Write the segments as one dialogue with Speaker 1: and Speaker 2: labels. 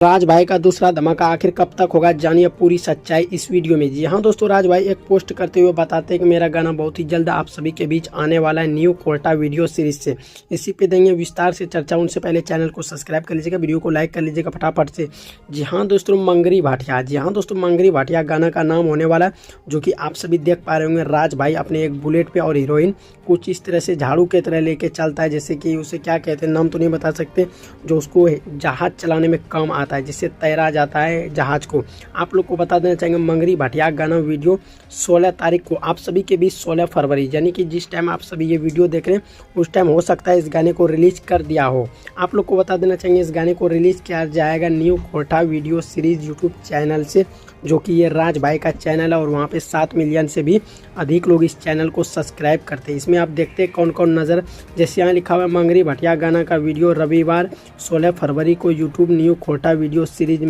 Speaker 1: राज भाई का दूसरा धमाका आखिर कब तक होगा, जानिए पूरी सच्चाई इस वीडियो में। जी हाँ दोस्तों, राज भाई एक पोस्ट करते हुए बताते हैं कि मेरा गाना बहुत ही जल्द आप सभी के बीच आने वाला है न्यू कोटा वीडियो सीरीज से। इसी पे देंगे विस्तार से चर्चा। उनसे पहले चैनल को सब्सक्राइब कर लीजिएगा, वीडियो को लाइक कर लीजिएगा फटाफट से। जी हाँ दोस्तों, मंगरी भाटिया। जी हाँ दोस्तों, मंगरी भाटिया गाना का नाम होने वाला है, जो कि आप सभी देख पा रहे होंगे। राज भाई अपने एक बुलेट पे और हीरोइन कुछ इस तरह से झाड़ू के तरह लेके चलता है, जैसे कि उसे क्या कहते हैं, नाम तो नहीं बता सकते, जो उसको जहाज चलाने में काम आता है, जिससे तैरा जाता है जहाज को। आप लोग को बता देना चाहेंगे, मंगरी भाटिया गाना वीडियो 16 तारीख को आप सभी के बीच 16 फरवरी, यानी कि जिस टाइम आप सभी ये वीडियो देख रहे हैं उस टाइम हो सकता है इस गाने को रिलीज कर दिया हो। आप लोग को बता देना चाहेंगे, इस गाने को रिलीज किया जाएगा new Kota video series YouTube channel से, जो कि ये राज भाई का चैनल है और वहाँ पे 7 मिलियन से भी अधिक लोग इस चैनल को सब्सक्राइब करते हैं। इसमें आप देखते हैं कौन कौन नज़र, जैसे यहाँ लिखा हुआ है मंगरी भाटिया गाना का वीडियो रविवार 16 फरवरी को YouTube new Kota video series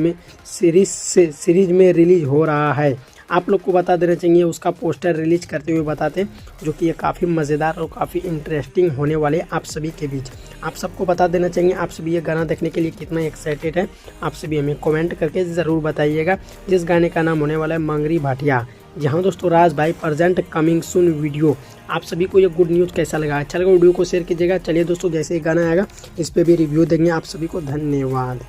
Speaker 1: में रिलीज हो रहा है। आप लोग को बता देना चाहिए, उसका पोस्टर रिलीज करते हुए बताते हैं, जो कि ये काफ़ी मज़ेदार और काफ़ी इंटरेस्टिंग होने वाले आप सभी के बीच। आप सबको बता देना चाहिए, आप सभी ये गाना देखने के लिए कितना एक्साइटेड है, आप सभी हमें कमेंट करके ज़रूर बताइएगा। जिस गाने का नाम होने वाला है मंगरी भाटिया। जहाँ दोस्तों, राज भाई प्रेजेंट कमिंग सून वीडियो। आप सभी को ये गुड न्यूज़ कैसा लगा? अच्छा लगा वीडियो को शेयर कीजिएगा। चलिए दोस्तों, जैसे ही गाना आएगा इस पर भी रिव्यू देंगे। आप सभी को धन्यवाद।